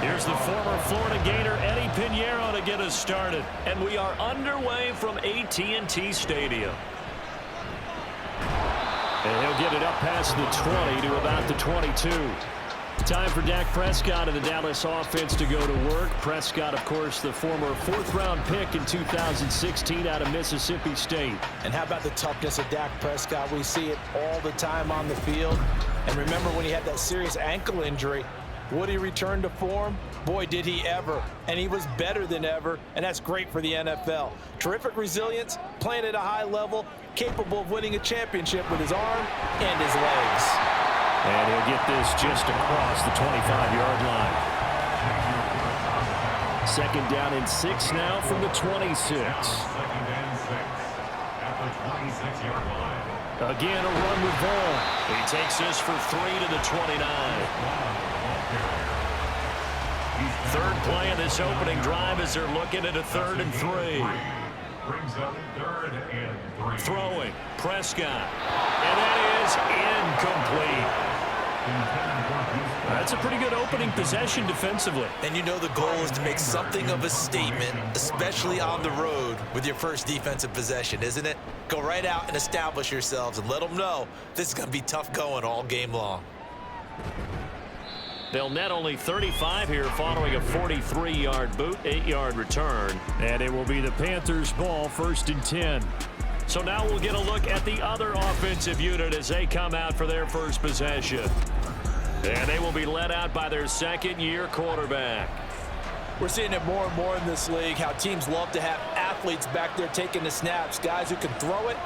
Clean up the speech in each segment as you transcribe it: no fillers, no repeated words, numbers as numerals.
Here's the former Florida Gator Eddie Pinheiro to get us started. And we are underway from AT&T Stadium. And he'll get it up past the 20 to about the 22. Time for Dak Prescott and the Dallas offense to go to work. Prescott, of course, the former fourth-round pick in 2016 out of Mississippi State. And how about the toughness of Dak Prescott? We see it all the time on the field. And remember when he had that serious ankle injury, would he return to form? Boy, did he ever. And he was better than ever, and that's great for the NFL. Terrific resilience, playing at a high level, capable of winning a championship with his arm and his legs. And he'll get this just across the 25-yard line. Second down and 6 now from the 26. Again, a run with Vaughn. He takes this for 3 to the 29. Third play of this opening drive as they're looking at a 3rd and 3. Throwing, Prescott. And that is incomplete. That's a pretty good opening possession defensively. And you know the goal is to make something of a statement, especially on the road with your first defensive possession, isn't it? Go right out and establish yourselves and let them know this is going to be tough going all game long. They'll net only 35 here following a 43-yard boot, 8-yard return. And it will be the Panthers' ball, 1st and 10. So now we'll get a look at the other offensive unit as they come out for their first possession. And they will be led out by their second-year quarterback. We're seeing it more and more in this league, how teams love to have athletes back there taking the snaps, guys who can throw it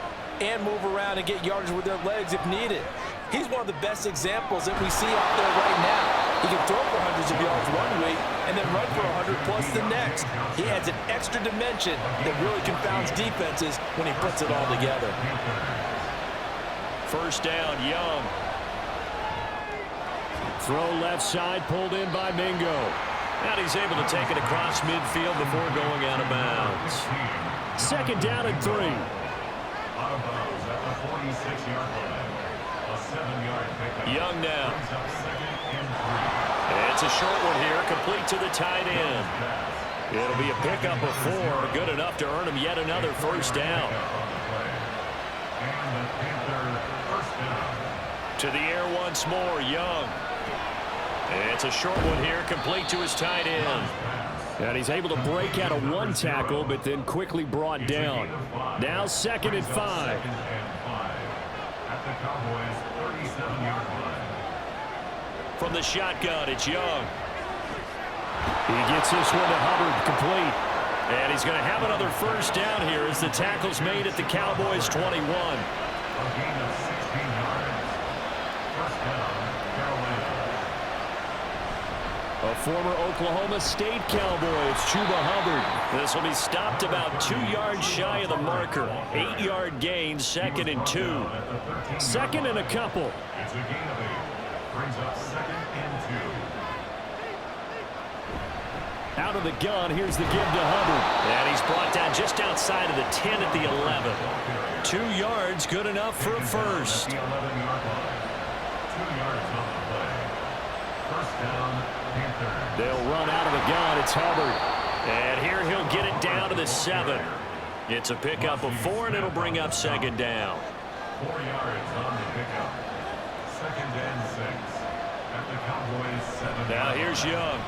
and move around and get yardage with their legs if needed. He's one of the best examples that we see out there right now. He can throw for hundreds of yards one week and then run for 100-plus the next. He adds an extra dimension that really confounds defenses when he puts it all together. First down, Young. Throw left side, pulled in by Mingo. And he's able to take it across midfield before going out of bounds. Second down and 3. Out of bounds at the 46-yard line. A 7-yard pickup. Young now. And it's a short one here, complete to the tight end. It'll be a pickup of 4, good enough to earn him yet another first down. the Panthers first down. To the air once more, Young. It's a short one here, complete to his tight end. And he's able to break out of one tackle, but then quickly brought down. Now 2nd and 5. At the Cowboys 37-yard line. From the shotgun, it's Young. He gets this one to Hubbard, complete. And he's going to have another first down here as the tackle's made at the Cowboys 21. A gain of 16 yards. First down, Carolina. A former Oklahoma State Cowboy, it's Chuba Hubbard. This will be stopped about 2 yards shy of the marker. 8-yard gain, 2nd and 2. 2nd and a couple. It's a gain of 8. Brings up 2nd and 2. Out of the gun, here's the give to Hubbard. And he's brought down just outside of the 10 at the 11. 2 yards, good enough for a first. The 11-yard line. 2 yards on the play. First down, Panthers. They'll run out of the gun. It's Hubbard. And here he'll get it down to the 7. It's a pickup of 4, and it'll bring up 2nd down. 4 yards on the pickup. 2nd and 6. At the Cowboys 7. Now here's Young.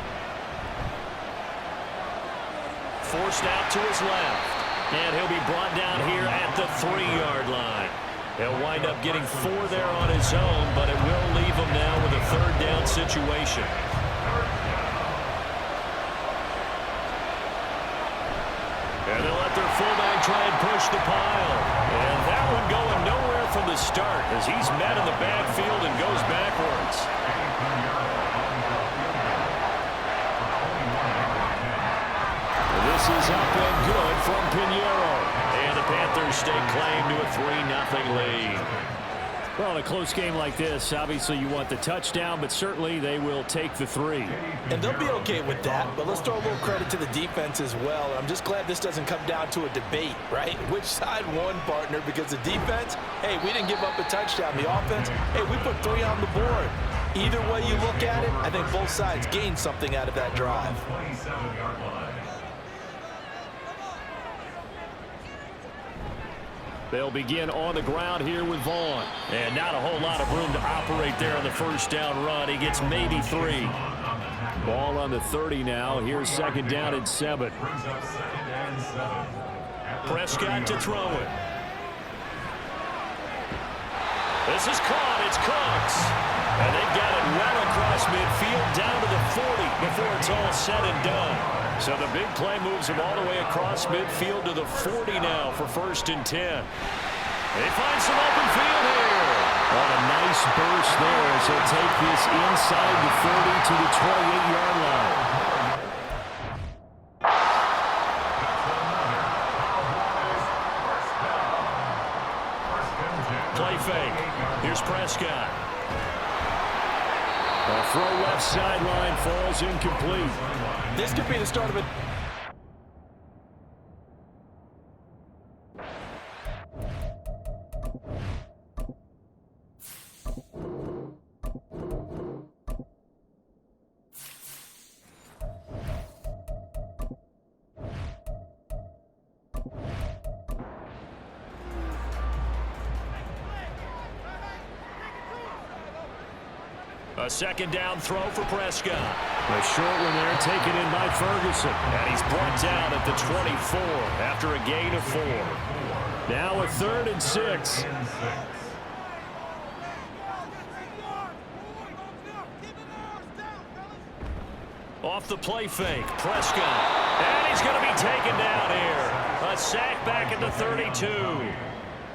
Forced out to his left. And he'll be brought down here at the 3-yard line. He'll wind up getting 4 there on his own, but it will leave him now with a 3rd down situation. And they'll let their fullback try and push the pile. And that one going nowhere from the start as he's met in the backfield and goes backwards. This is up and good from Pinheiro. And the Panthers stake claim to a 3-0 lead. Well, in a close game like this, obviously you want the touchdown, but certainly they will take the 3. And they'll be okay with that, but let's throw a little credit to the defense as well. I'm just glad this doesn't come down to a debate, right? Which side won, partner? Because the defense, hey, we didn't give up a touchdown. The offense, hey, we put 3 on the board. Either way you look at it, I think both sides gained something out of that drive. 27-yard line. They'll begin on the ground here with Vaughn. And not a whole lot of room to operate there on the first down run. He gets maybe 3. Ball on the 30 now. Here's second down and 7. Brings up second and 7. Prescott to throw it. This is caught. It's Cooks. And they've got it well across midfield down to the 40 before it's all said and done. So the big play moves him all the way across midfield to the 40 now for first and 10. They find some open field here. What a nice burst there as he'll take this inside the 30 to the 28-yard line. Play fake. Here's Prescott. A throw left sideline falls incomplete. This could be the start of it. A second down throw for Prescott. A short one there taken in by Ferguson. And he's brought down at the 24 after a gain of 4. Now a 3rd and 6. Off the play fake, Prescott. And he's going to be taken down here. A sack back at the 32.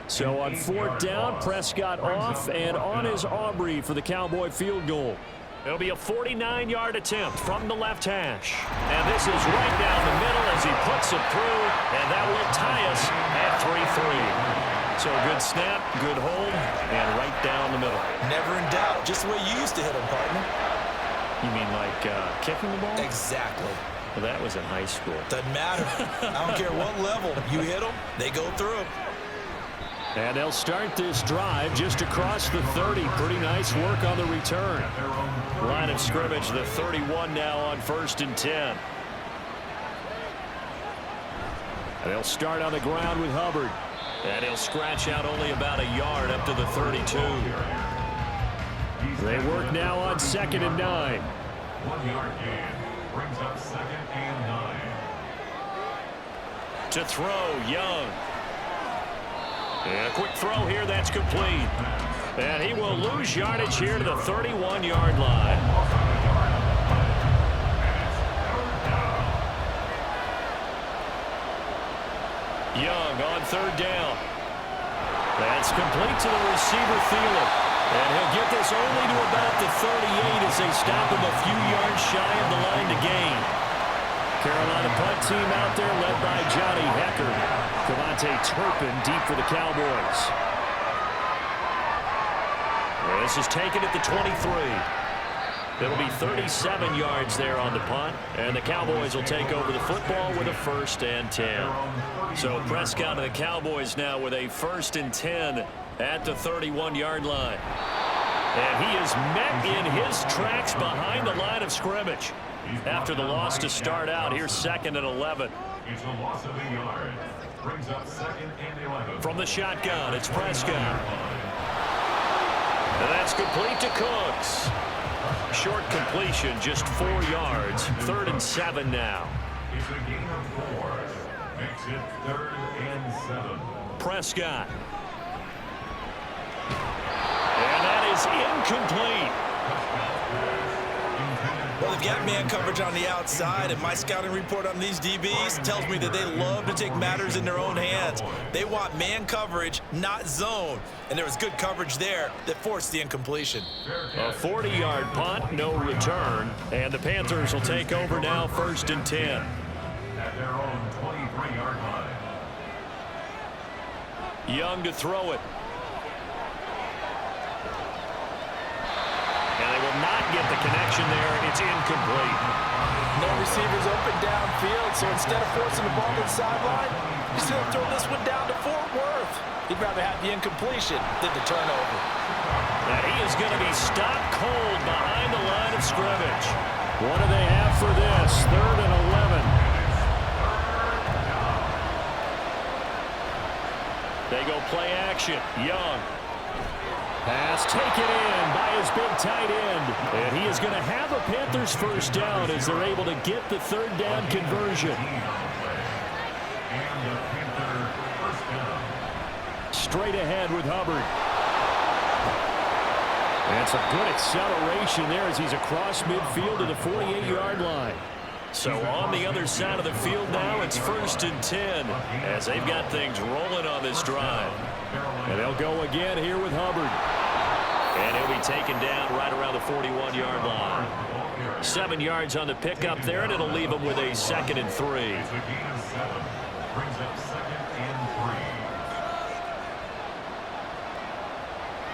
So on 4th down, Prescott off and on his Aubrey for the Cowboy field goal. It'll be a 49-yard attempt from the left hash. And this is right down the middle as he puts it through, and that will tie us at 3-3. So a good snap, good hold, and right down the middle. Never in doubt. Just the way you used to hit them, partner. You mean like kicking the ball? Exactly. Well, that was in high school. Doesn't matter. I don't care what level. You hit them, they go through. And they'll start this drive just across the 30. Pretty nice work on the return. Line of scrimmage, the 31 now on 1st and 10. And they'll start on the ground with Hubbard. And he'll scratch out only about a yard up to the 32. They work now on 2nd and 9. 1-yard gain. Brings up 2nd and 9. To throw, Young. And a quick throw here, that's complete. And he will lose yardage here to the 31-yard line. Young on 3rd down. That's complete to the receiver, Thielen. And he'll get this only to about the 38 as they stop him a few yards shy of the line to gain. Carolina punt team out there led by Johnny Hecker. Devontae Turpin deep for the Cowboys. This is taken at the 23. It'll be 37 yards there on the punt. And the Cowboys will take over the football with a 1st and 10. So Prescott and the Cowboys now with a 1st and 10 at the 31-yard line. And he is met in his tracks behind the line of scrimmage. After the loss to start out, here's 2nd and 11. It's a loss of a yard. Brings up 2nd and 11. From the shotgun, it's Prescott. And that's complete to Cooks. Short completion, just 4 yards. 3rd and 7 now. It's a gain of 4. Makes it 3rd and 7. Prescott. And that is incomplete. Well, they've got man coverage on the outside, and my scouting report on these DBs tells me that they love to take matters in their own hands. They want man coverage, not zone. And there was good coverage there that forced the incompletion. A 40-yard punt, no return. And the Panthers will take over now, 1st and 10. At their own 23-yard line. Young to throw it. And they will not get the connection there. It's incomplete. No receivers open downfield, so instead of forcing the ball to the sideline, he's going to throw this one down to Fort Worth. fourth. He'd rather have the incompletion than the turnover. And he is going to be stopped cold behind the line of scrimmage. What do they have for this? 3rd and 11. They go play action. Young. Pass taken in by his big tight end. And he is going to have a Panthers first down as they're able to get the 3rd down conversion. Straight ahead with Hubbard. And some good acceleration there as he's across midfield to the 48-yard line. So on the other side of the field now, it's 1st and 10 as they've got things rolling on this drive. And they'll go again here with Hubbard. And he'll be taken down right around the 41-yard line. 7 yards on the pickup there, and it'll leave him with a 2nd and 3.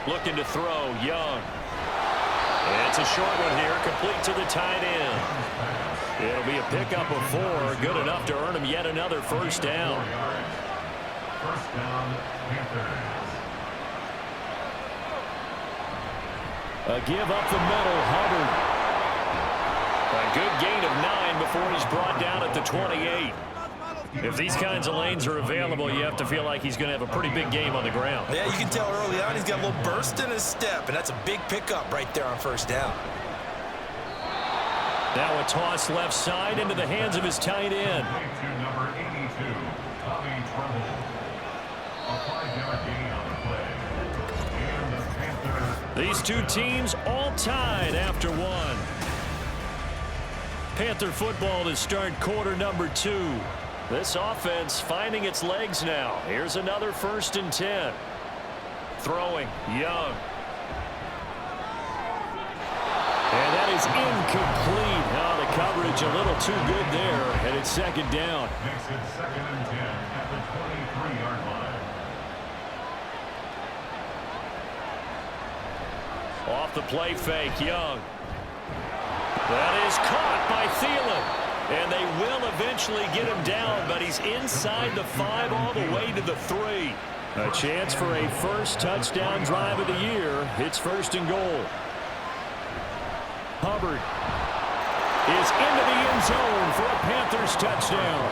Looking to throw, Young. And it's a short one here, complete to the tight end. It'll be a pickup of 4, good enough to earn him yet another first down. First down, Panthers. A give up the middle, Hubbard. A good gain of 9 before he's brought down at the 28. If these kinds of lanes are available, you have to feel like he's going to have a pretty big game on the ground. Yeah, you can tell early on he's got a little burst in his step, and that's a big pickup right there on first down. Now a toss left side into the hands of his tight end. Number 82, Tommy Trumbull. A 5-yard gain on the play. And the Panthers. These two teams all tied after 1. Panther football to start quarter number 2. This offense finding its legs now. Here's another 1st and 10. Throwing, Young. And that is incomplete. Now the coverage a little too good there, and it's 2nd down. Makes it 2nd and 10 at the 23-yard line. Off the play fake, Young. That is caught by Thielen. And they will eventually get him down, but he's inside the 5 all the way to the 3. A chance for a first touchdown drive of the year. It's 1st and goal. Hubbard is into the end zone for a Panthers touchdown.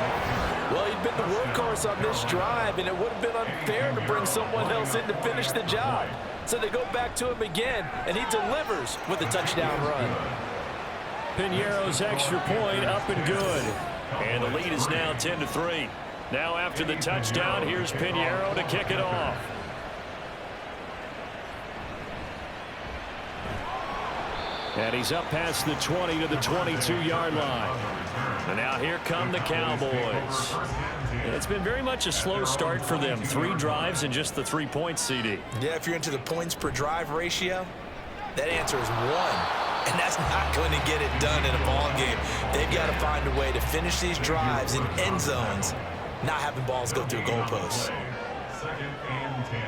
Well, he'd been the workhorse on this drive, and it would have been unfair to bring someone else in to finish the job. So they go back to him again, and he delivers with a touchdown run. Piñeiro's extra point up and good. And the lead is now 10-3. Now after the touchdown, here's Piñeiro to kick it off. And he's up past the 20 to the 22-yard line. And now here come the Cowboys. And it's been very much a slow start for them. 3 drives and just the 3 points, CD. Yeah, if you're into the points per drive ratio, that answer is 1. And that's not going to get it done in a ball game. They've got to find a way to finish these drives in end zones, not having balls go through goalposts. 2nd and 10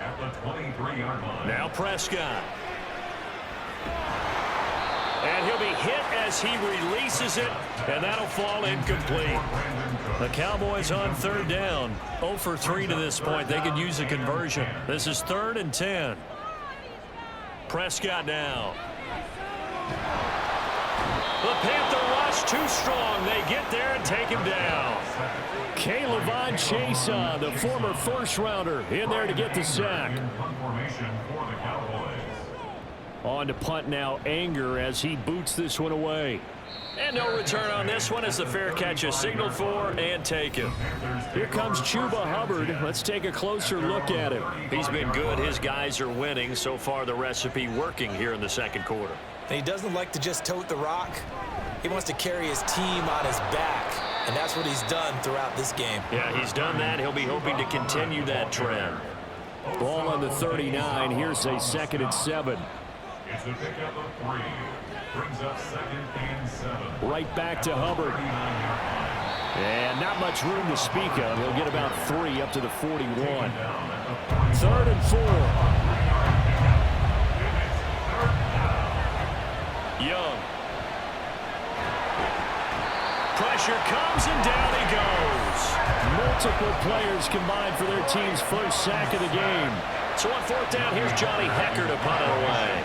at the 23-yard line. Now Prescott. And he'll be hit as he releases it, and that'll fall incomplete. The Cowboys on 3rd down. 0 for 3 to this point. They could use a conversion. This is 3rd and 10. Prescott now. The Panther rush too strong. They get there and take him down. K'Lavon Chaisson, the former first-rounder, in there to get the sack. On to punt now, Anger as he boots this one away. And no return on this one as the fair catch is signaled for and taken. Here comes Chuba Hubbard. Let's take a closer look at him. He's been good. His guys are winning. So far, the recipe working here in the 2nd quarter. And he doesn't like to just tote the rock. He wants to carry his team on his back. And that's what he's done throughout this game. Yeah, he's done that. He'll be hoping to continue that trend. Ball on the 39. Here's a 2nd and 7. It's a pickup of 3. Brings up 2nd and 7. Right back to Hubbard. And not much room to speak of. He'll get about 3 up to the 41. 3rd and 4. Young. Pressure comes and down he goes. Multiple players combined for their team's first sack of the game. So on fourth down, here's Johnny Hecker to punt it away.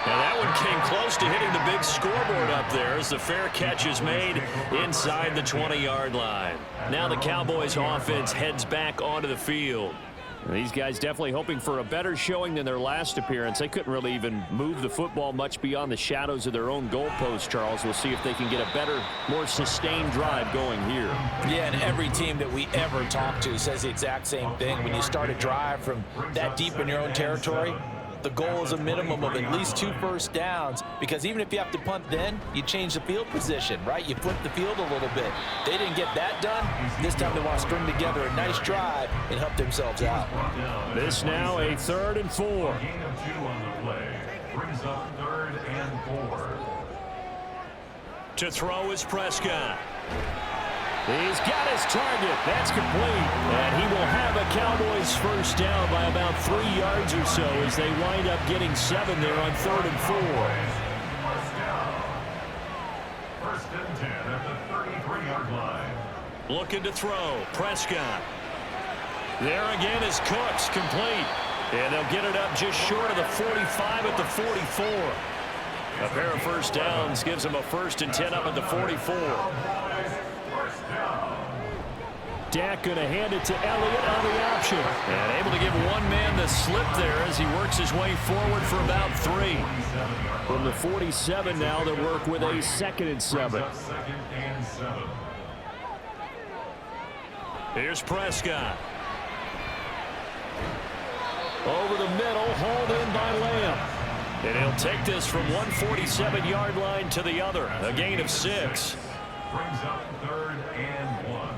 And that one came close to hitting the big scoreboard up there as the fair catch is made inside the 20-yard line. Now the Cowboys offense heads back onto the field. These guys definitely hoping for a better showing than their last appearance. They couldn't really even move the football much beyond the shadows of their own goalpost, Charles. We'll see if they can get a better, more sustained drive going here. Yeah, and every team that we ever talk to says the exact same thing. When you start a drive from that deep in your own territory, the goal is a minimum of at least 2 first downs, because even if you have to punt then, you change the field position, right? You flip the field a little bit. They didn't get that done. This time they want to string together a nice drive and help themselves out. This now a 3rd and 4. Gain of 2 on the play. Brings up 3rd and 4. To throw is Prescott. He's got his target. That's complete. And he will have a Cowboys first down by about 3 yards or so as they wind up getting 7 there on 3rd and 4. First down. 1st and 10 at the 33-yard line. Looking to throw. Prescott. There again is Cooks, complete. And they'll get it up just short of the 45 at the 44. A pair of first downs gives them a 1st and 10 up at the 44. Dak going to hand it to Elliott on the option. And able to give one man the slip there as he works his way forward for about 3. From the 47 now, they'll work with a 2nd and 7. Here's Prescott. Over the middle, hauled in by Lamb. And he'll take this from 147-yard line to the other. A gain of 6. Brings up 3rd and 1.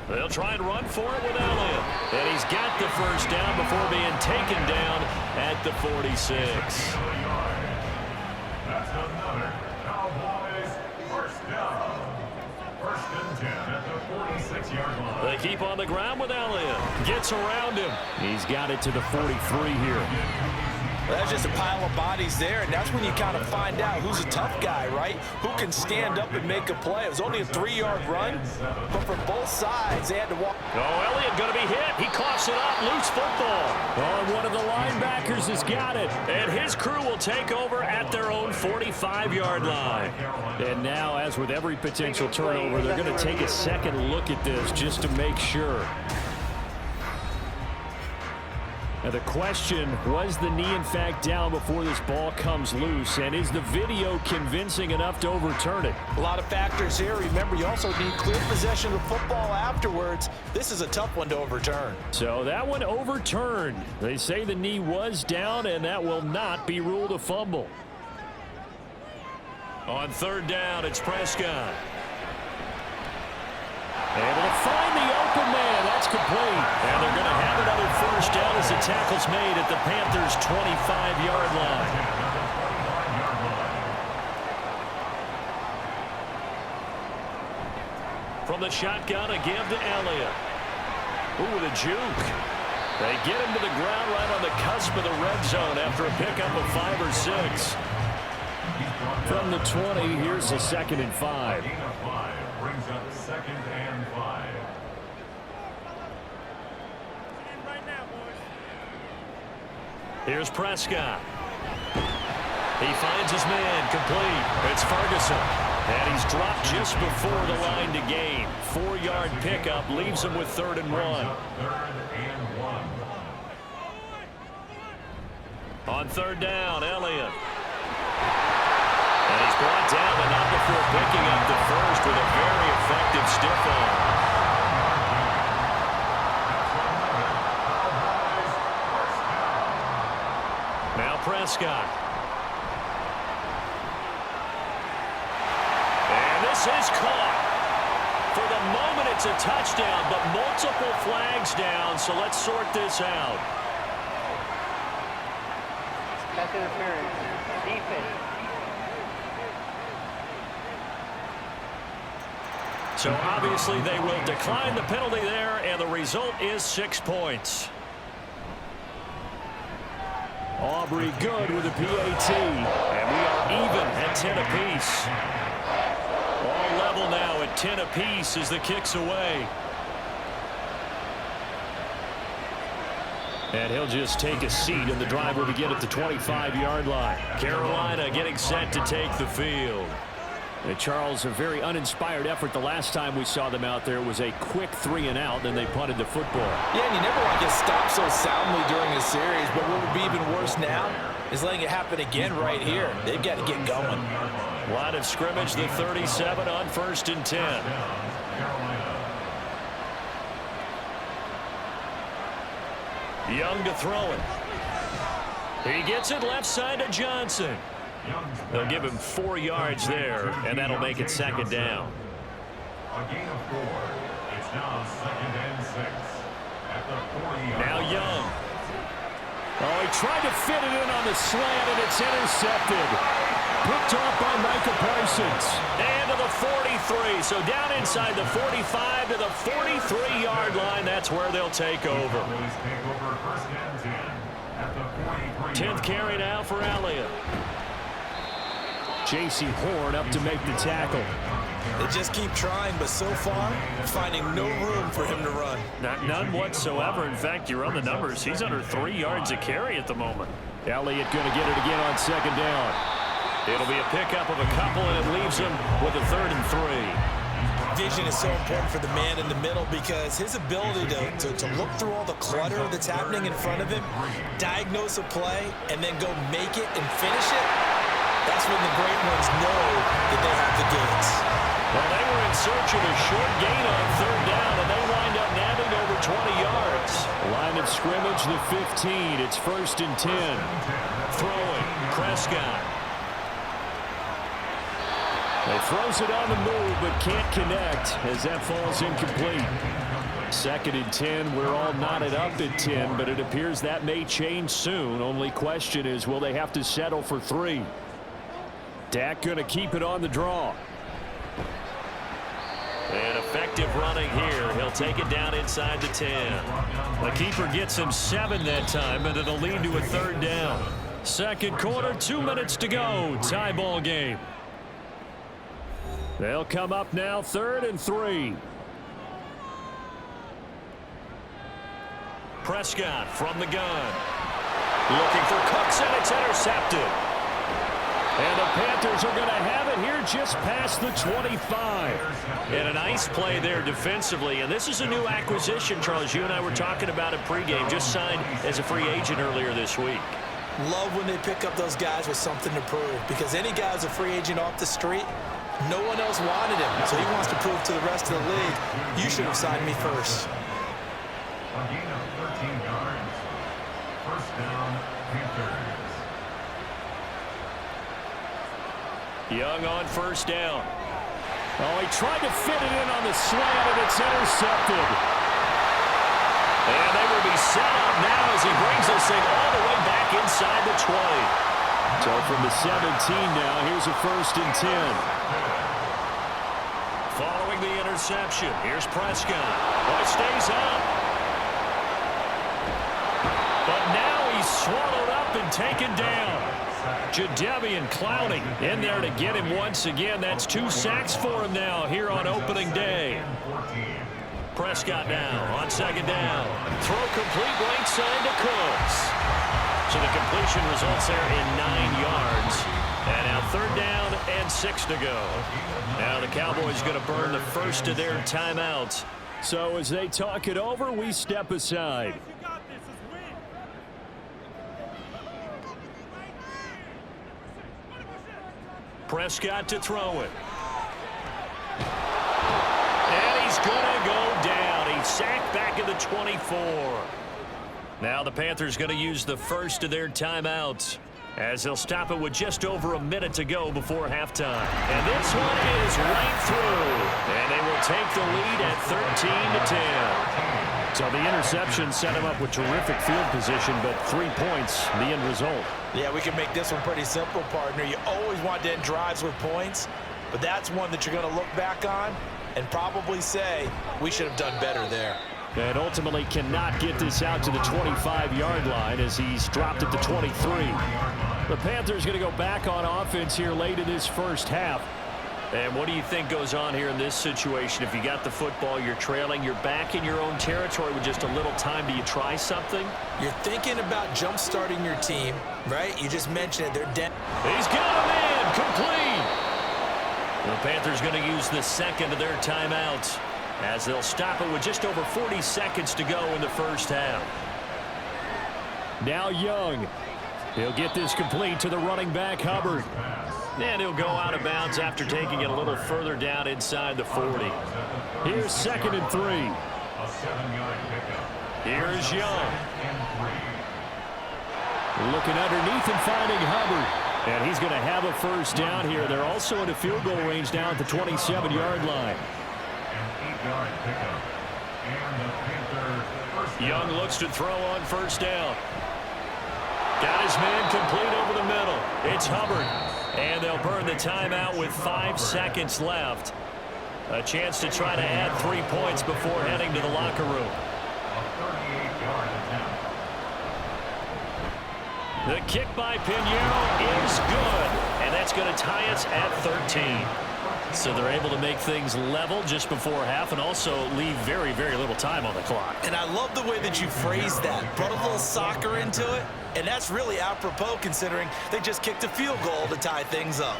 They'll try and run for it with Elliott. And he's got the first down before being taken down at the 46. That's another Cowboys first down. 1st and 10 at the 46-yard line. They keep on the ground with Elliott. Gets around him. He's got it to the 43 here. Well, that's just a pile of bodies there, and that's when you kind of find out who's a tough guy, right? Who can stand up and make a play. It was only a 3-yard run, but from both sides, they had to walk. Oh, Elliott going to be hit. He coughs it up. Loose football. Oh, one of the linebackers has got it. And his crew will take over at their own 45-yard line. And now, as with every potential turnover, they're going to take a second look at this just to make sure. Now the question, was the knee in fact down before this ball comes loose? And is the video convincing enough to overturn it? A lot of factors here. Remember, you also need clear possession of the football afterwards. This is a tough one to overturn. So that one overturned. They say the knee was down, and that will not be ruled a fumble. On 3rd down, it's Prescott. Able to find the open man. That's complete. And they're going to have another first down as the tackle's made at the Panthers' 25-yard line. From the shotgun, a give to Elliott. Ooh, with a juke. They get him to the ground right on the cusp of the red zone after a pickup of 5 or 6. From the 20, here's a 2nd and 5. Brings up 2nd and 5. Here's Prescott. He finds his man, complete. It's Ferguson. And he's dropped just before the line to gain. 4-yard pickup leaves him with 3rd and 1. 3rd and 1. On 3rd down, Elliott. And he's brought down, but not before picking up the first with a very effective stiff arm. Now Prescott. And this is caught. For the moment, it's a touchdown, but multiple flags down, so let's sort this out. Pass interference. Defense. So obviously they will decline the penalty there, and the result is 6 points. Aubrey good with a PAT. And we are even at 10 apiece. All level now at 10 apiece as the kick's away. And he'll just take a seat, and the drive will begin at the 25-yard line. Carolina getting set to take the field. And Charles, a very uninspired effort the last time we saw them out there. It was a quick 3-and-out, then they punted the football. Yeah, and you never want to get stopped so soundly during a series, but what would be even worse now is letting it happen again right here. They've got to get going. Line of scrimmage, the 37 on 1st and 10. Young to throw it. He gets it left side to Johnson. They'll give him 4 yards there, and that'll make it 2nd down. A gain of 4. It's now 2nd and 6. At the 40-yard Now line. Young. Oh, he tried to fit it in on the slant, and it's intercepted. Picked off by Micah Parsons. And to the 43. So down inside the 45 to the 43-yard line. That's where they'll take over. Cowboys take over 1st and 10. At the 43-yard 10th carry now for Elliott. J.C. Horn up to make the tackle. They just keep trying, but so far, finding no room for him to run. None whatsoever. In fact, you run the numbers. He's under 3 yards a carry at the moment. Elliott going to get it again on 2nd down. It'll be a pickup of a couple, and it leaves him with a 3rd and 3. Vision is so important for the man in the middle because his ability to look through all the clutter that's happening in front of him, diagnose a play, and then go make it and finish it, that's when the great ones know that they have the goods. Well, they were in search of a short gain on 3rd down, and they wind up nabbing over 20 yards. Line of scrimmage, the 15. It's 1st and 10. Throwing, Prescott. He throws it on the move, but can't connect as that falls incomplete. 2nd and 10. We're all knotted up at 10, but it appears that may change soon. Only question is, will they have to settle for 3? Dak going to keep it on the draw. And effective running here. He'll take it down inside the 10. The keeper gets him 7 that time, but it'll lead to a 3rd down. 2nd quarter, 2 minutes to go. Tie ball game. They'll come up now 3rd and 3. Prescott from the gun. Looking for Cooks, and it's intercepted. And the Panthers are going to have it here just past the 25. And a nice play there defensively. And this is a new acquisition, Charles. You and I were talking about it pregame. Just signed as a free agent earlier this week. Love when they pick up those guys with something to prove because any guy who's a free agent off the street, no one else wanted him. So he wants to prove to the rest of the league, you should have signed me first. A gain of 13 yards. 1st down, Panthers. Young on 1st down. Oh, he tried to fit it in on the slant, and it's intercepted. And they will be set up now as he brings this thing all the way back inside the 20. So from the 17 now, here's a 1st and 10. Following the interception, here's Prescott. Oh, stays up. But now he's swallowed up and taken down. Jadeveon Clowney in there to get him once again. That's 2 sacks for him now here on opening day. Prescott now on 2nd down. Throw complete right side to Cooks. So the completion results there in 9 yards. And now 3rd down and 6 to go. Now the Cowboys going to burn the first of their timeouts. So as they talk it over, we step aside. Prescott to throw it. And he's going to go down. He's sacked back at the 24. Now the Panthers going to use the first of their timeouts as they'll stop it with just over a minute to go before halftime. And this one is right through. And they will take the lead at 13-10. So the interception set him up with terrific field position, but 3 points, the end result. Yeah, we can make this one pretty simple, partner. You always want to end drives with points, but that's one that you're going to look back on and probably say, we should have done better there. And ultimately cannot get this out to the 25-yard line as he's dropped it to 23. The Panthers going to go back on offense here late in this first half. And what do you think goes on here in this situation? If you got the football, you're trailing, you're back in your own territory with just a little time. Do you try something? You're thinking about jump-starting your team, right? You just mentioned it. They're dead. He's got a man complete. The Panthers going to use the second of their timeouts as they'll stop it with just over 40 seconds to go in the first half. Now Young. He'll get this complete to the running back, Hubbard. And he'll go out of bounds after taking it a little further down inside the 40. Here's 2nd and 3. Here's Young. Looking underneath and finding Hubbard. And he's going to have a first down here. They're also in a field goal range now at the 27-yard line. Young looks to throw on first down. Got his man complete over the middle. It's Hubbard. And they'll burn the timeout with 5 seconds left. A chance to try to add 3 points before heading to the locker room. The kick by Pinheiro is good. And that's going to tie us at 13. So they're able to make things level just before half and also leave very, very little time on the clock. And I love the way that you phrased that. Brought a little soccer into it. And that's really apropos considering they just kicked a field goal to tie things up.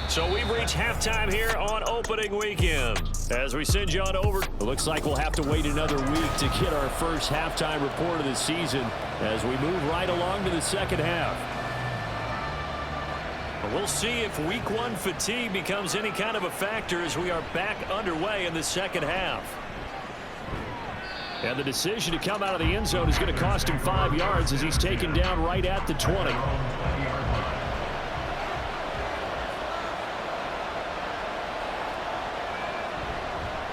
So we've reached halftime here on opening weekend. As we send you on over, it looks like we'll have to wait another week to get our first halftime report of the season as we move right along to the second half. We'll see if week 1 fatigue becomes any kind of a factor as we are back underway in the second half. And the decision to come out of the end zone is going to cost him 5 yards as he's taken down right at the 20.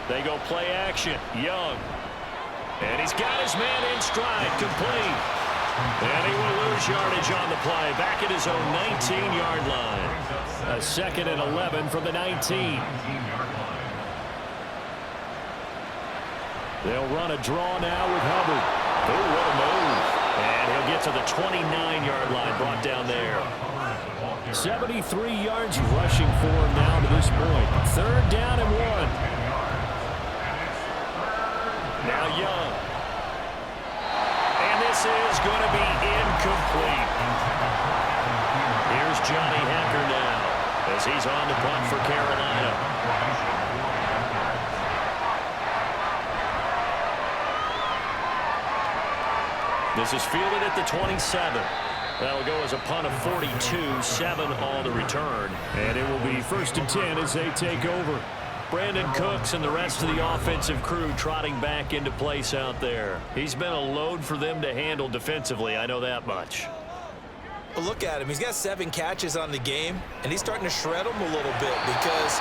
They go play action. Young. And he's got his man in stride. Complete. And he will lose yardage on the play. Back at his own 19-yard line. A 2nd and 11 from the 19. They'll run a draw now with Hubbard. Oh, what a move. And he'll get to the 29-yard line, brought down there. 73 yards rushing for him now to this point. 3rd down and 1. Now Young. And this is going to be incomplete. Here's Johnny Hacker now as he's on the punt for Carolina. This is fielded at the 27. That'll go as a punt of 42, 7 on the return. And it will be 1st and 10 as they take over. Brandon Cooks and the rest of the offensive crew trotting back into place out there. He's been a load for them to handle defensively, I know that much. Well, look at him. He's got 7 catches on the game, and he's starting to shred them a little bit because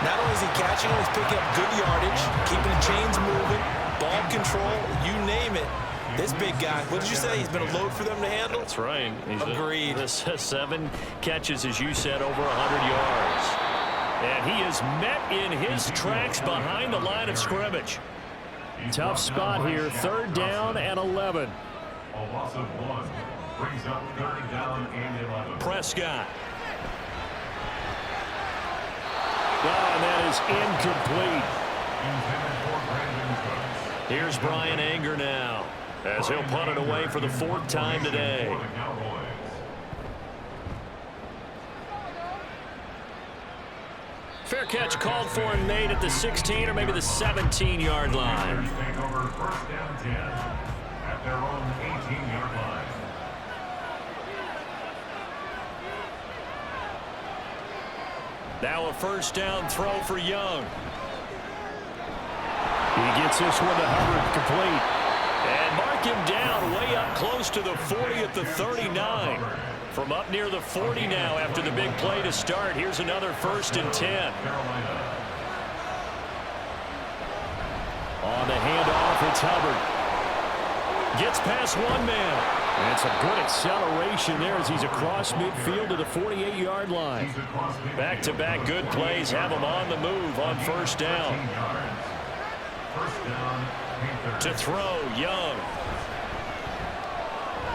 not only is he catching them, he's picking up good yardage, keeping the chains moving, ball control, you name it. This big guy, what did you say? He's been a load for them to handle? That's right. Agreed. 7 catches, as you said, over 100 yards. And he is met in his tracks behind the line of scrimmage. Tough spot here, 3rd down and 11. A loss of 1 brings up 3rd down and 11. Prescott. And that is incomplete. Here's Brian Anger now as he'll punt it away for the 4th time today. Fair catch called for and made at the 16 or maybe the 17-yard line. Take over 1st down 10 at their own 18-yard line. Now a 1st down throw for Young. He gets this one to Hubbard complete. And mark him down way up close to the 40 at the 39. From up near the 40 now after the big play to start. Here's another 1st and 10. On the handoff, it's Hubbard. Gets past one man. And some good acceleration there as he's across midfield to the 48-yard line. Back-to-back good plays have him on the move on first down. To throw, Young.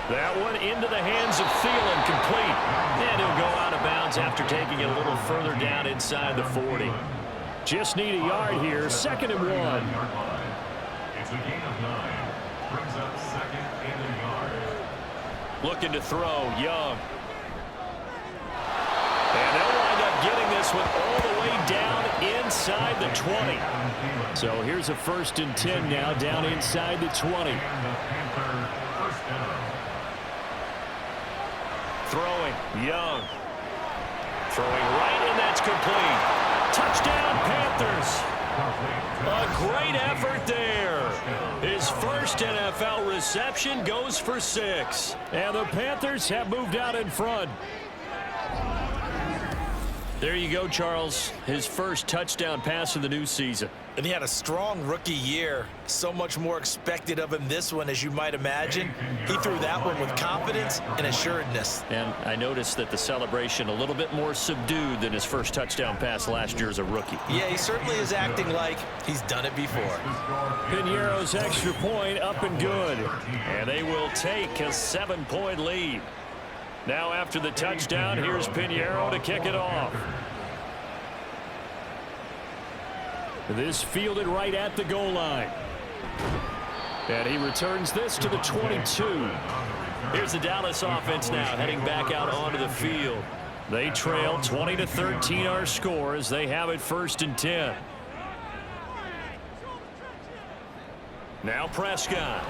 That one into the hands of Thielen, complete. And he'll go out of bounds after taking it a little further down inside the 40. Just need a yard here, 2nd and 1. It's a gain of 9. Brings up 2nd and a yard. Looking to throw, Young. And they'll wind up getting this one all the way down inside the 20. So here's a 1st and 10 now, down inside the 20. Throwing, Young. Throwing right, and that's complete. Touchdown, Panthers. A great effort there. His first NFL reception goes for 6. And the Panthers have moved out in front. There you go, Charles. His first touchdown pass of the new season. And he had a strong rookie year. So much more expected of him this one, as you might imagine. He threw that one with confidence and assuredness. And I noticed that the celebration a little bit more subdued than his first touchdown pass last year as a rookie. Yeah, he certainly is acting like he's done it before. Piñeiro's extra point up and good. And they will take a 7-point lead. Now after the touchdown, here's Piñeiro to kick it off. This fielded right at the goal line. And he returns this to the 22. Here's the Dallas offense now heading back out onto the field. They trail 20-13 our score as they have it 1st and 10. Now Prescott.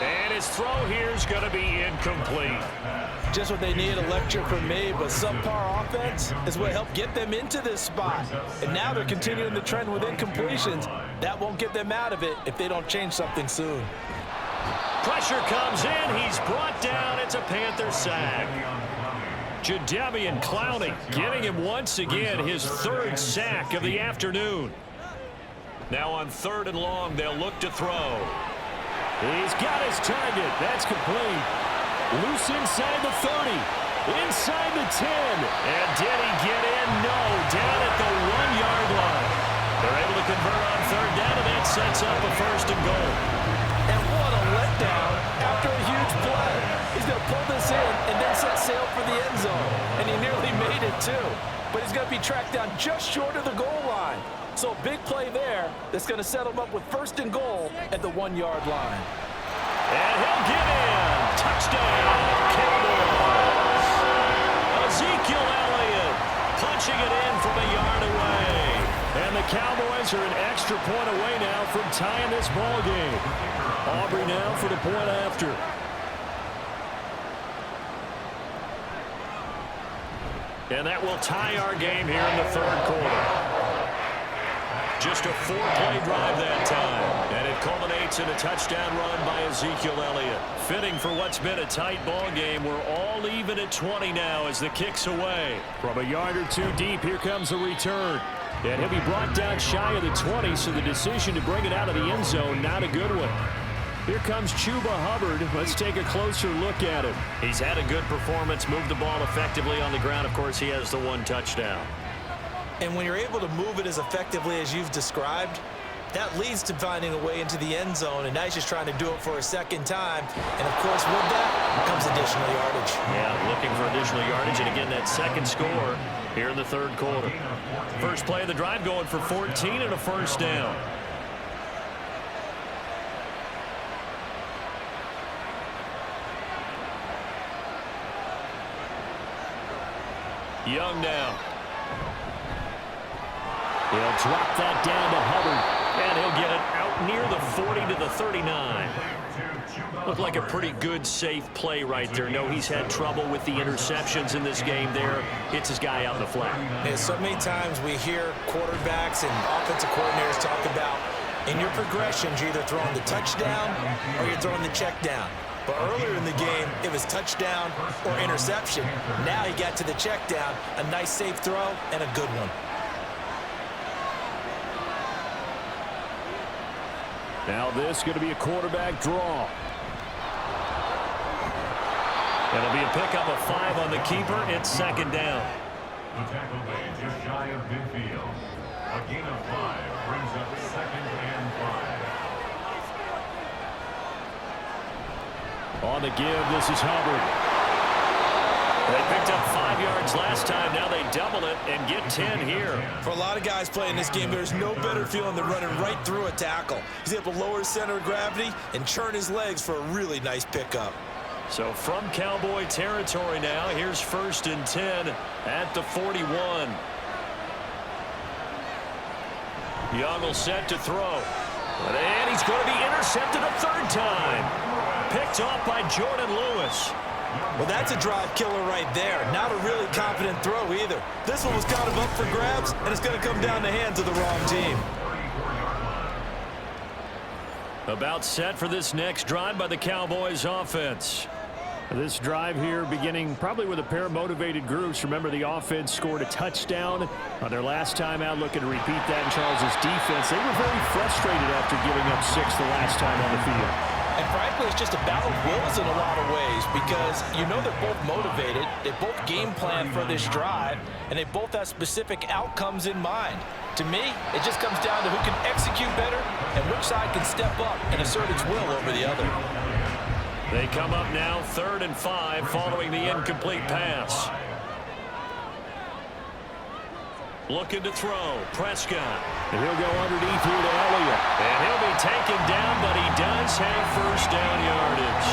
And his throw here is going to be incomplete. Just what they need, a lecture from me, but subpar offense is what helped get them into this spot. And now they're continuing the trend with incompletions. That won't get them out of it if they don't change something soon. Pressure comes in. He's brought down. It's a Panther sack. Jadeveon Clowney getting him once again his 3rd sack of the afternoon. Now on 3rd and long, they'll look to throw. He's got his target. That's complete. Loose inside the 30. Inside the 10. And did he get in? No. Down at the 1-yard line. They're able to convert on 3rd down, and that sets up a 1st and goal. And what a letdown after a huge play. He's going to pull this in and then set sail for the end zone. And he nearly made it, too. But he's going to be tracked down just short of the goal line. So big play there that's going to set him up with 1st and goal at the 1-yard line. And he'll get in. Touchdown, Cowboys. Ezekiel Elliott punching it in from a yard away. And the Cowboys are an extra point away now from tying this ball game. Aubrey now for the point after. And that will tie our game here in the 3rd quarter. Just a 4-play drive that time, and it culminates in a touchdown run by Ezekiel Elliott. Fitting for what's been a tight ball game. We're all even at 20 now as the kick's away. From a yard or 2 deep, here comes the return. And he'll be brought down shy of the 20, so the decision to bring it out of the end zone, not a good one. Here comes Chuba Hubbard. Let's take a closer look at him. He's had a good performance, moved the ball effectively on the ground. Of course, he has the 1 touchdown. And when you're able to move it as effectively as you've described, that leads to finding a way into the end zone, and now he's just trying to do it for a 2nd time. And, of course, with that comes additional yardage. Yeah, looking for additional yardage, and again, that 2nd score here in the 3rd quarter. First play of the drive going for 14 and a 1st down. Young now. He'll drop that down to Hubbard, and he'll get it out near the 40 to the 39. Looked like a pretty good, safe play right there. No, he's had trouble with the interceptions in this game there. Hits his guy out in the flat. Yeah, so many times we hear quarterbacks and offensive coordinators talk about in your progressions, you're either throwing the touchdown or you're throwing the check down. But earlier in the game, it was touchdown or interception. Now he got to the check down, a nice safe throw, and a good one. Now this is going to be a quarterback draw. It'll be a pickup of 5 on the keeper. It's second down. The tackle made just shy of midfield. A gain of 5 brings up second and 5. On the give, this is Hubbard. They picked up 5 yards last time. Now they double it and get 10 here. For a lot of guys playing this game, there's no better feeling than running right through a tackle. He's able to lower his center of gravity and churn his legs for a really nice pickup. So from Cowboy territory now, here's 1st and 10 at the 41. Young will set to throw. And he's going to be intercepted a 3rd time. Picked off by Jordan Lewis. Well, that's a drive killer right there. Not a really confident throw either. This one was kind of up for grabs, and it's going to come down the hands of the wrong team. About set for this next drive by the Cowboys offense. This drive here beginning probably with a pair of motivated groups. Remember, the offense scored a touchdown on their last time out, looking to repeat that in Charles's defense. They were very frustrated after giving up 6 the last time on the field. And frankly, it's just a battle of wills in a lot of ways because you know they're both motivated, they both game plan for this drive, and they both have specific outcomes in mind. To me, it just comes down to who can execute better and which side can step up and assert its will over the other. They come up now 3rd and 5 following the incomplete pass. Looking to throw. Prescott. And he'll go underneath here to Elliott. And he'll be taken down, but he does have 1st down yardage.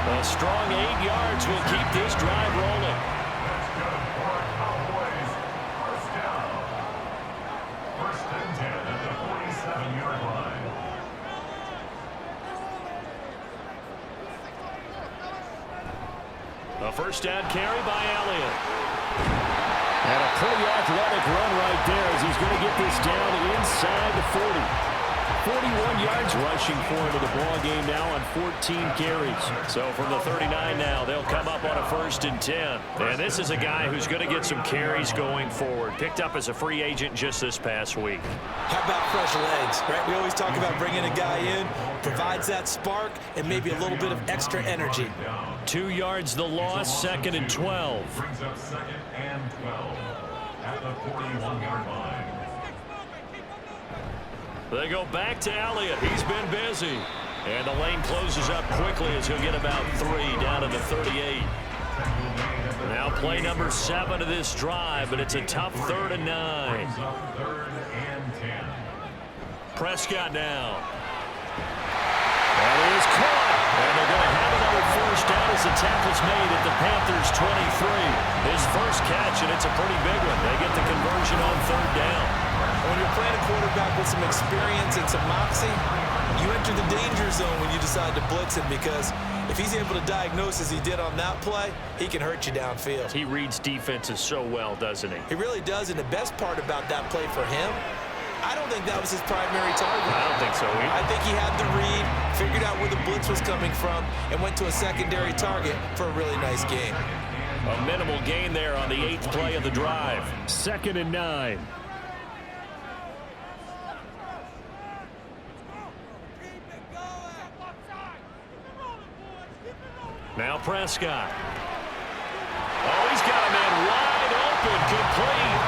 A strong 8 yards will keep this drive rolling. That's good for Cowboys. 1st down. 1st and 10 at the 47-yard line. A 1st down carry by Elliott. And a pretty athletic run right there as he's going to get this down inside the 40. 41 yards rushing for him in the ball game now on 14 carries. So from the 39 now, they'll come up on a 1st and 10. And this is a guy who's going to get some carries going forward. Picked up as a free agent just this past week. How about fresh legs, right? We always talk about bringing a guy in, provides that spark and maybe a little bit of extra energy. 2 yards the loss, 2nd and 12. Brings up 2nd and 12 at the 41-yard line. They go back to Elliott. He's been busy. And the lane closes up quickly as he'll get about 3 down to the 38. Now play number 7 of this drive, but it's a tough 3rd and 9. 3rd and 10. Prescott now. That is caught. And they're going to have another 1st down as the tackle's made at the Panthers' 23. His first catch, and it's a pretty big one. They get the conversion on 3rd down. When you're playing a quarterback with some experience and some moxie, you enter the danger zone when you decide to blitz him because if he's able to diagnose as he did on that play, he can hurt you downfield. He reads defenses so well, doesn't he? He really does, and the best part about that play for him, I don't think that was his primary target. I don't think so either. I think he had the read, figured out where the blitz was coming from, and went to a secondary target for a really nice gain. A minimal gain there on the 8th play of the drive. 2nd and 9. Now Prescott. Oh, he's got a man wide open, complete.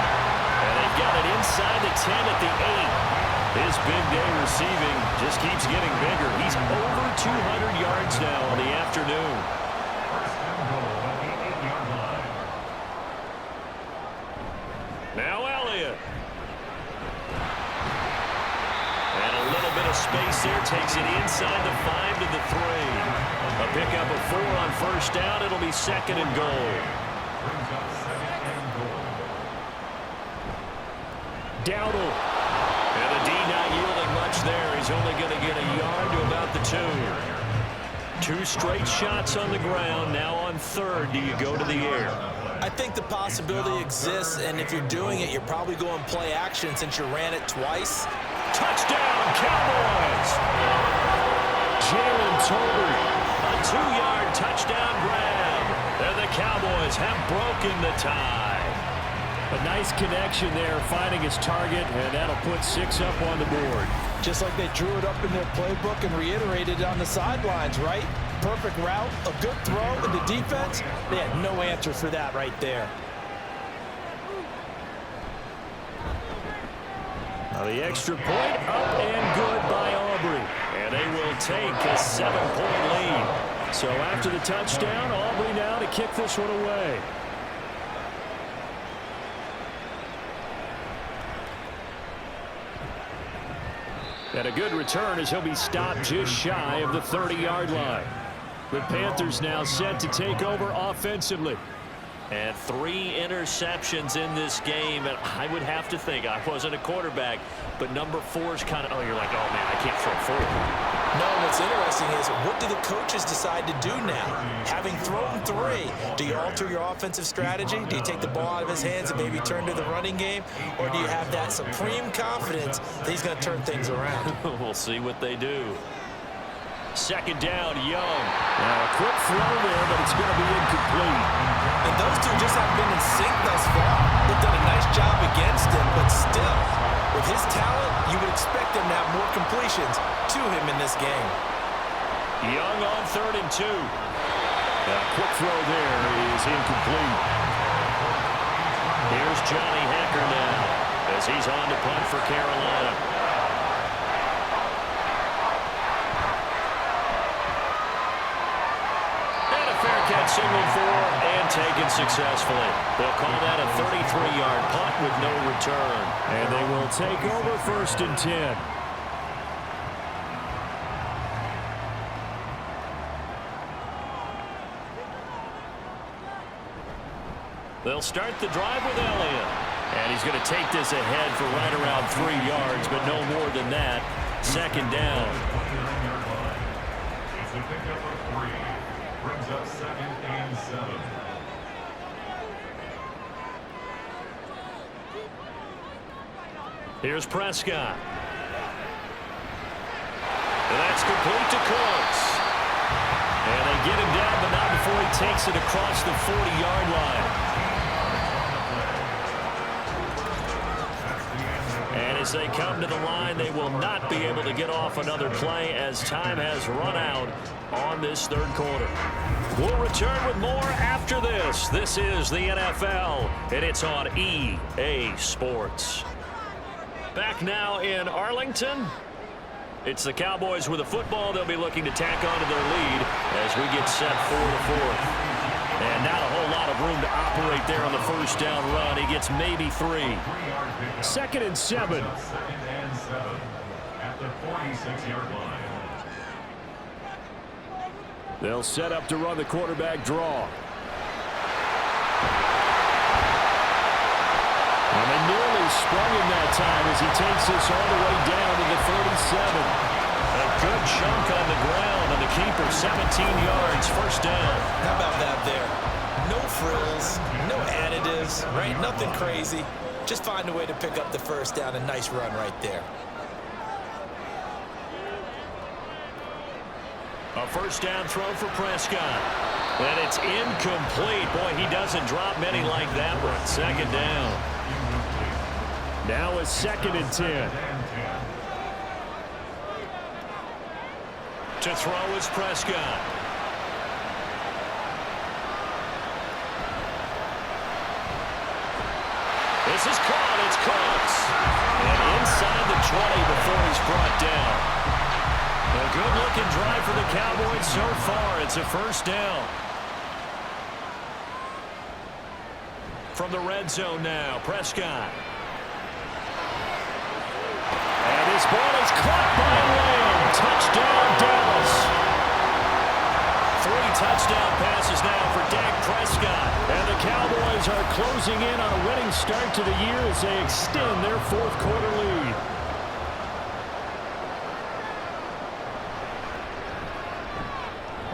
And they've got it inside the 10 at the 8. His big day receiving just keeps getting bigger. He's over 200 yards now on the afternoon. 1st and goal at the 8-yard line. Now Elliott. And a little bit of space there takes it inside the 5 to the 3. A pickup of 4 on 1st down. It'll be 2nd and goal. Brings up 2nd and goal. Dowdle. And the D not yielding much there. He's only going to get a yard to about the 2. 2 straight shots on the ground. Now on 3rd, do you go to the air? I think the possibility exists, and if you're doing it, you're probably going play action since you ran it twice. Touchdown, Cowboys! Jalen Tolbert. A 2-yard touchdown grab. And the Cowboys have broken the tie. A nice connection there, finding his target, and that'll put 6 up on the board. Just like they drew it up in their playbook and reiterated it on the sidelines, right? perfect route, a good throw, and the defense, they had no answer for that right there. Now the extra point up and good by Aubrey. And they will take a 7-point lead. So after the touchdown, Aubrey now to kick this one away. And a good return as he'll be stopped just shy of the 30-yard line. The Panthers now set to take over offensively. And 3 interceptions in this game. And I would have to think, I wasn't a quarterback, but number 4 is kind of, oh, you're like, oh, man, I can't throw 4. No, what's interesting is, what do the coaches decide to do now? Having thrown 3, do you alter your offensive strategy? Do you take the ball out of his hands and maybe turn to the running game? Or do you have that supreme confidence that he's going to turn things around? We'll see what they do. Second down, Young. Now a quick throw there, but it's going to be incomplete. And those two just haven't been in sync thus far. They've done a nice job against him, but still, with his talent, you would expect him to have more completions to him in this game. Young on 3rd and 2. A quick throw there is incomplete. Here's Johnny Hecker now as he's on to punt for Carolina. Signaled for and taken successfully. They'll call that a 33-yard punt with no return. And they will take over 1st and 10. They'll start the drive with Elliott. And he's going to take this ahead for right around 3 yards, but no more than that. 2nd down. It's a pickup of 3. Brings up 2nd and 7. Here's Prescott. And that's complete to Cooks. And they get him down, but not before he takes it across the 40-yard line. And as they come to the line, they will not be able to get off another play as time has run out on this 3rd quarter. We'll return with more after this. This is the NFL, and it's on EA Sports. Back now in Arlington. It's the Cowboys with the football. They'll be looking to tack onto their lead as we get set for the 4th. And not a whole lot of room to operate there on the 1st down run. He gets maybe 3. 2nd and 7. 2nd and 7 at the 46-yard line. They'll set up to run the quarterback draw. And they nearly sprung him that time as he takes this all the way down to the 37. A good chunk on the ground, and the keeper 17 yards, 1st down. How about that there? No frills, no additives, right? Nothing crazy. Just find a way to pick up the 1st down. A nice run right there. A 1st down throw for Prescott. And it's incomplete. Boy, he doesn't drop many like that one. 2nd down. Now a 2nd and 10. To throw is Prescott. This is caught. It's Cooks. And inside the 20 before he's brought down. A good-looking drive for the Cowboys so far. It's a 1st down. From the red zone now, Prescott. And his ball is caught by Lamb. Touchdown, Dallas. 3 touchdown passes now for Dak Prescott. And the Cowboys are closing in on a winning start to the year as they extend their 4th quarter lead.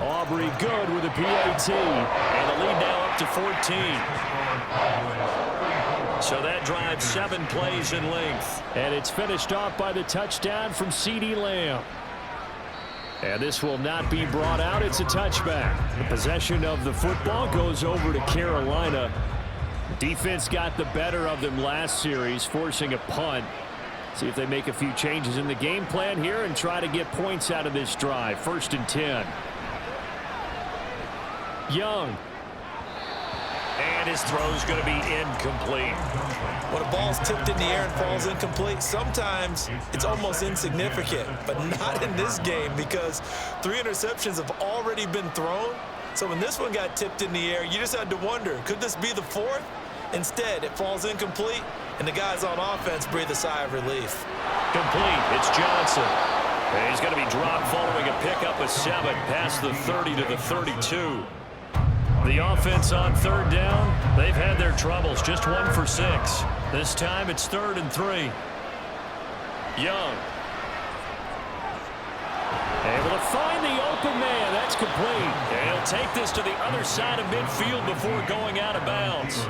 Aubrey good with a PAT. And the lead now up to 14. So that drives 7 plays in length. And it's finished off by the touchdown from CeeDee Lamb. And this will not be brought out. It's a touchback. The possession of the football goes over to Carolina. Defense got the better of them last series, forcing a punt. See if they make a few changes in the game plan here and try to get points out of this drive. 1st and 10. Young. And his throw's going to be incomplete. When a ball's tipped in the air and falls incomplete, sometimes it's almost insignificant, but not in this game because 3 interceptions have already been thrown. So when this one got tipped in the air, you just had to wonder, could this be the 4th? Instead, it falls incomplete, and the guys on offense breathe a sigh of relief. Complete. It's Johnson. And he's going to be dropped following a pickup of 7 past the 30 to the 32. The offense on 3rd down, they've had their troubles, just 1 for 6. This time it's 3rd and 3. Young. Able to find the open man. That's complete. And he'll take this to the other side of midfield before going out of bounds.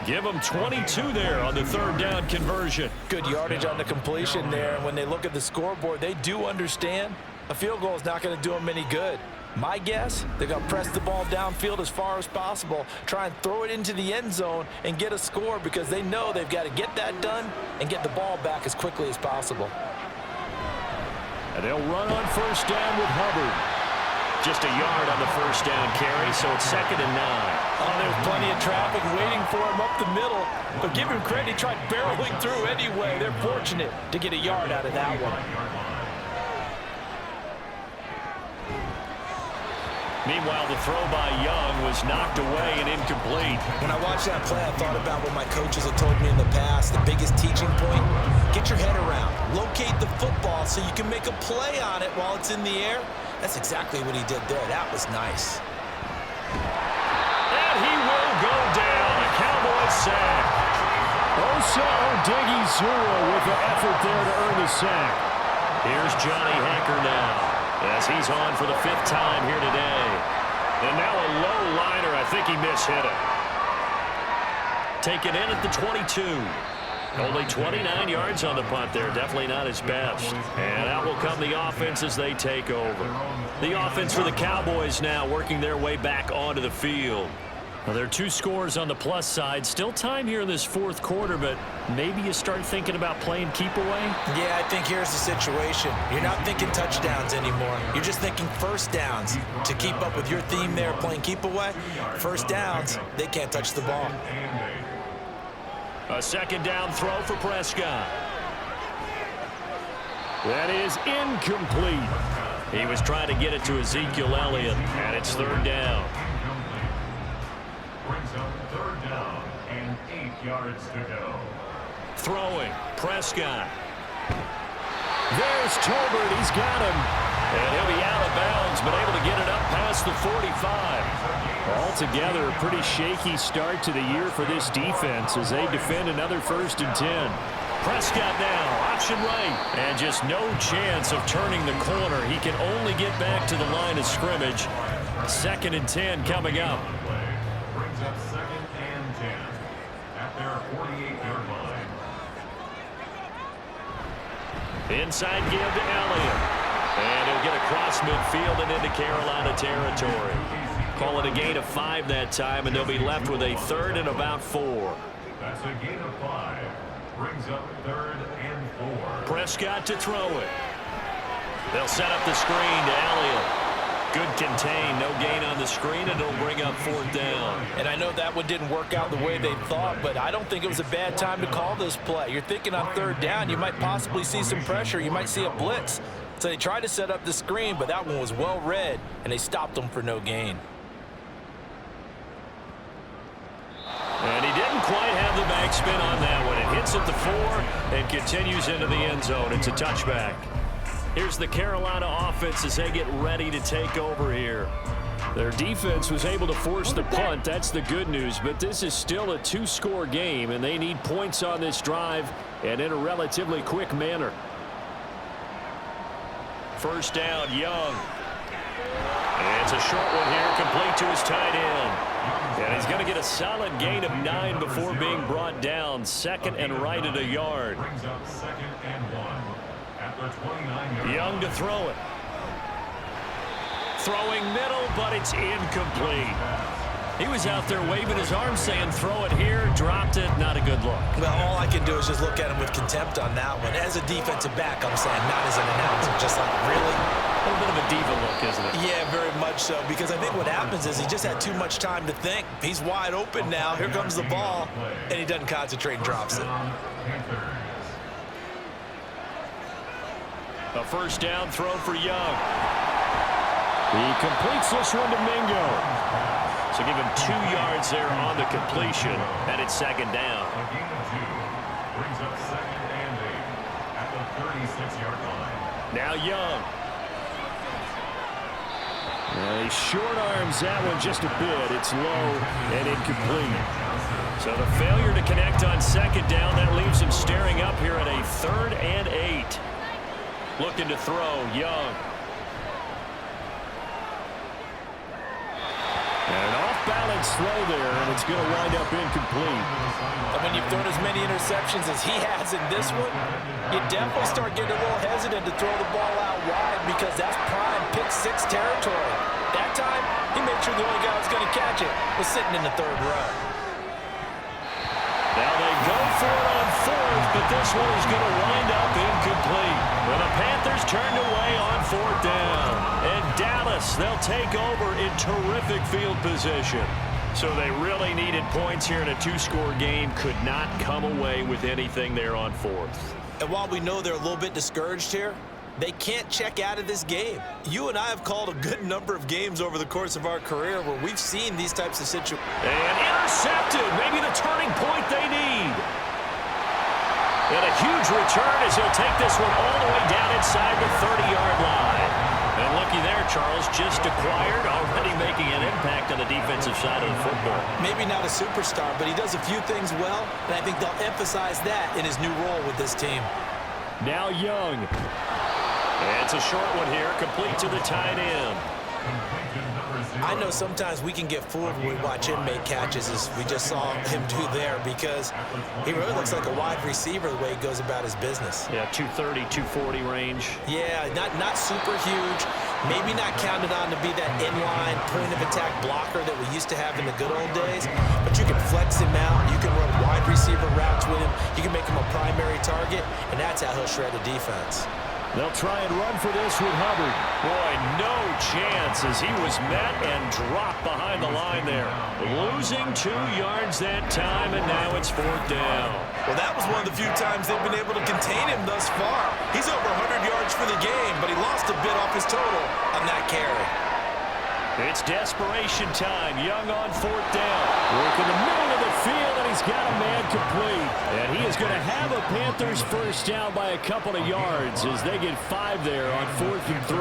Give them 22 there on the 3rd down conversion. Good yardage on the completion there. And when they look at the scoreboard, they do understand a field goal is not going to do them any good. My guess, they're going to press the ball downfield as far as possible, try and throw it into the end zone and get a score because they know they've got to get that done and get the ball back as quickly as possible. And they'll run on 1st down with Hubbard. Just a yard on the 1st down carry, so it's 2nd and 9. Oh, there's plenty of traffic waiting for him up the middle, but give him credit, he tried barreling through anyway. They're fortunate to get a yard out of that one. Meanwhile, the throw by Young was knocked away and incomplete. When I watched that play, I thought about what my coaches had told me in the past. The biggest teaching point, get your head around. Locate the football so you can make a play on it while it's in the air. That's exactly what he did there. That was nice. And he will go down. A Cowboys sack. Osa Odighizuwa with the effort there to earn the sack. Here's Johnny Hacker now, as he's on for the 5th time here today. And now a low liner. I think he mishit it. Taken in at the 22. Only 29 yards on the punt there. Definitely not his best. And out will come the offense as they take over. The offense for the Cowboys now working their way back onto the field. Well, there are 2 scores on the plus side. Still time here in this 4th quarter, but maybe you start thinking about playing keep away? Yeah, I think here's the situation. You're not thinking touchdowns anymore. You're just thinking 1st downs. To keep up with your theme there, playing keep away, 1st downs, they can't touch the ball. A 2nd down throw for Prescott. That is incomplete. He was trying to get it to Ezekiel Elliott, and it's 3rd down. Brings up 3rd down and 8 yards to go. Throwing, Prescott. There's Tolbert, he's got him. And he'll be out of bounds, but able to get it up past the 45. Altogether, a pretty shaky start to the year for this defense as they defend another 1st and 10. Prescott now, option right, and just no chance of turning the corner. He can only get back to the line of scrimmage. 2nd and 10 coming up. Brings up 2nd and 10 at their 48-yard line. Inside give to Elliott. And he'll get across midfield and into Carolina territory. Call it a gain of 5 that time, and they'll be left with a 3rd and about 4. That's a gain of 5. Brings up 3rd and 4. Prescott to throw it. They'll set up the screen to Elliott. Good contain, no gain on the screen, and it'll bring up 4th down. And I know that one didn't work out the way they thought, but I don't think it was a bad time to call this play. You're thinking on 3rd down, you might possibly see some pressure. You might see a blitz. So they tried to set up the screen, but that one was well read, and they stopped them for no gain. And he didn't quite have the backspin on that one. It hits at the 4 and continues into the end zone. It's a touchback. Here's the Carolina offense as they get ready to take over here. Their defense was able to force the punt. That's the good news, but this is still a 2-score game, and they need points on this drive and in a relatively quick manner. 1st down, Young. And it's a short one here, complete to his tight end. And he's going to get a solid gain of 9 before being brought down. 2nd and right at a yard. Brings up 2nd and 1 at the 29-yard. Young to throw it. Throwing middle, but it's incomplete. He was out there waving his arms saying throw it here, dropped it, not a good look. Well, all I can do is just look at him with contempt on that one. As a defensive back, I'm saying, not as an announcer, just like, really? A little bit of a diva look, isn't it? Yeah, very much so, because I think what happens is he just had too much time to think. He's wide open now. Here comes the ball, and he doesn't concentrate and drops it. A first down throw for Young. He completes this one to Mingo. So give him 2 yards there on the completion, and it's second down. A gain of 2 brings up 2nd and 8 at the 36-yard line. Now Young. He short arms that one just a bit. It's low and incomplete. So the failure to connect on second down, that leaves him staring up here at a 3rd and 8. Looking to throw, Young. And an off-balance throw there, and it's going to wind up incomplete. And when you've thrown as many interceptions as he has in this one, you definitely start getting a little hesitant to throw the ball out wide because that's prime pick-6 territory. That time, he made sure the only guy who was going to catch it was sitting in the 3rd row. Now they go for it on 4th, but this one is going to wind up incomplete. Well, the Panthers turned away on 4th down. And Dallas, they'll take over in terrific field position. So they really needed points here in a 2-score game. Could not come away with anything there on 4th. And while we know they're a little bit discouraged here, they can't check out of this game. You and I have called a good number of games over the course of our career where we've seen these types of situations. And intercepted, maybe the turning point they need. And a huge return as he'll take this one all the way down inside the 30-yard line. And looky there, Charles, just acquired, already making an impact on the defensive side of the football. Maybe not a superstar, but he does a few things well, and I think they'll emphasize that in his new role with this team. Now Young. And it's a short one here, complete to the tight end. I know sometimes we can get fooled when we watch him make catches, as we just saw him do there, because he really looks like a wide receiver the way he goes about his business. Yeah, 230, 240 range. Yeah, not super huge. Maybe not counted on to be that inline point-of-attack blocker that we used to have in the good old days, but you can flex him out. You can run wide receiver routes with him. You can make him a primary target, and that's how he'll shred the defense. They'll try and run for this with Hubbard. Boy, no chance as he was met and dropped behind the line there. Losing 2 yards that time, and now it's 4th down. Well, that was one of the few times they've been able to contain him thus far. He's over 100 yards for the game, but he lost a bit off his total on that carry. It's desperation time. Young on 4th down. Work in the middle of the field, and he's got a man complete. And he is going to have a Panthers first down by a couple of yards as they get 5 there on 4th and 3.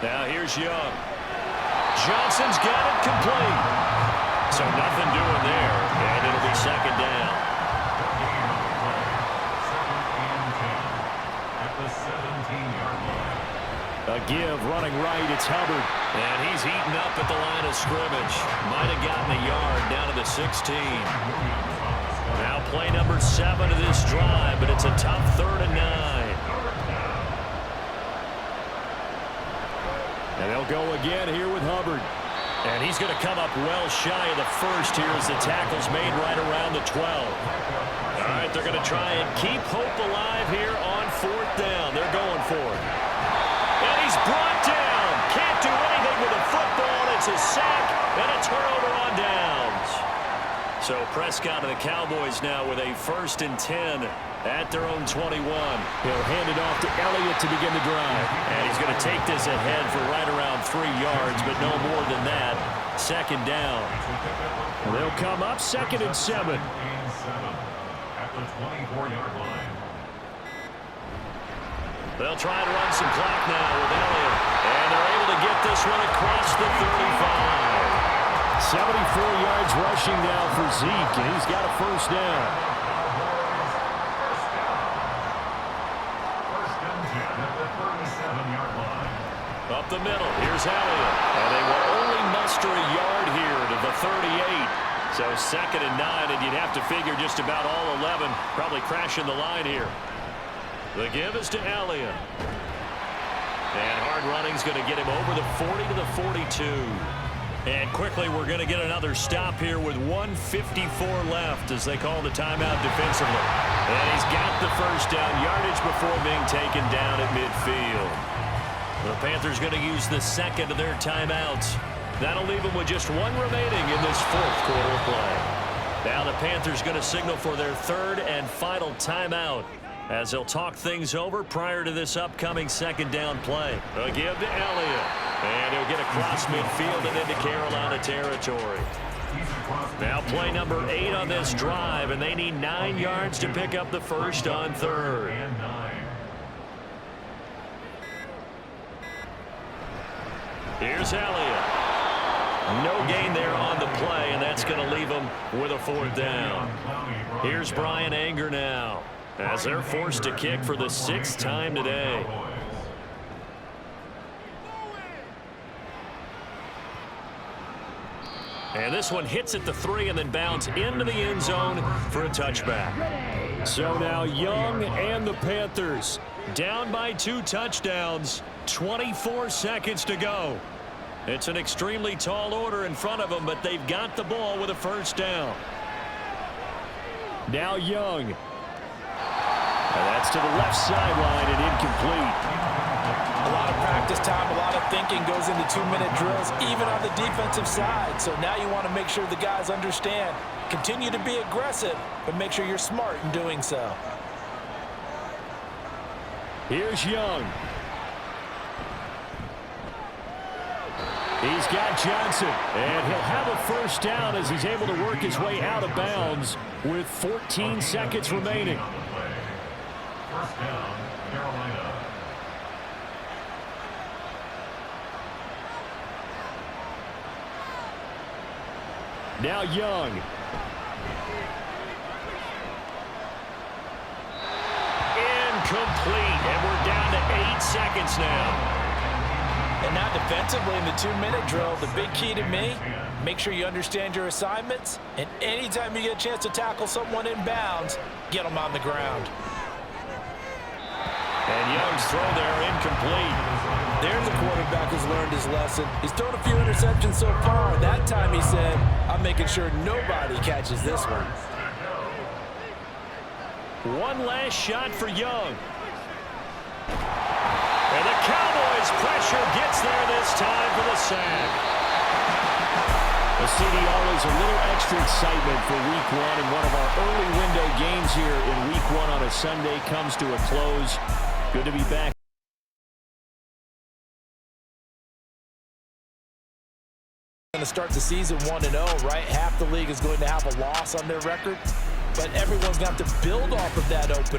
Now here's Young. Johnson's got it complete. So nothing doing there, and it'll be 2nd down. A give, running right, it's Hubbard. And he's eaten up at the line of scrimmage. Might have gotten a yard down to the 16. Now play number 7 of this drive, but it's a tough 3rd and 9. And they'll go again here with Hubbard. And he's going to come up well shy of the first here as the tackle's made right around the 12. All right, they're going to try and keep hope alive here on 4th down. They're going for it. And he's brought down. Can't do anything with the football. It's a sack and a turnover on downs. So Prescott of the Cowboys now with a 1st and 10 at their own 21. He'll hand it off to Elliott to begin the drive. And he's going to take this ahead for right around 3 yards, but no more than that. 2nd down. They'll come up 2nd and 7. At the 24-yard line. They'll try to run some clock now with Elliott. And they're able to get this one across the 35. 74 yards rushing now for Zeke, and he's got a first down. First and 10 at the 37-yard line. Up the middle, here's Elliott. And they will only muster a yard here to the 38. So 2nd and 9, and you'd have to figure just about all 11 probably crashing the line here. The give is to Elliott. And hard running's going to get him over the 40 to the 42. And quickly, we're going to get another stop here with 1:54 left as they call the timeout defensively. And he's got up the first down yardage before being taken down at midfield. The Panthers going to use the second of their timeouts. That'll leave them with just one remaining in this fourth quarter of play. Now the Panthers going to signal for their third and final timeout as they'll talk things over prior to this upcoming second down play. A give to Elliott. And he'll get across midfield and into Carolina territory. Now play number 8 on this drive, and they need 9 yards to pick up the first on third. Here's Elliott. No gain there on the play, and that's going to leave them with a fourth down. Here's Brian Anger now as they're forced to kick for the 6th time today. And this one hits at the 3 and then bounds into the end zone for a touchback. So now Young and the Panthers down by 2 touchdowns, 24 seconds to go. It's an extremely tall order in front of them, but they've got the ball with a first down. Now Young. And that's to the left sideline and incomplete. A lot of practice time, a lot of thinking goes into 2-minute drills, even on the defensive side. So now you want to make sure the guys understand. Continue to be aggressive, but make sure you're smart in doing so. Here's Young. He's got Johnson, and he'll have a first down as he's able to work his way out of bounds with 14 seconds remaining. First down, Carolina. Now Young. Incomplete, and we're down to 8 seconds now. And now defensively in the 2-minute drill, the big key to me, make sure you understand your assignments, and anytime you get a chance to tackle someone in bounds, get them on the ground. And Young's throw there incomplete. There's a quarterback who's learned his lesson. He's thrown a few interceptions so far. That time he said, I'm making sure nobody catches this one. One last shot for Young. And the Cowboys pressure gets there this time for the sack. The CD always a little extra excitement for week 1, and one of our early window games here in week 1 on a Sunday comes to a close. Good to be back. Going to start the season 1-0, right? Half the league is going to have a loss on their record, but everyone's going to have to build off of that open.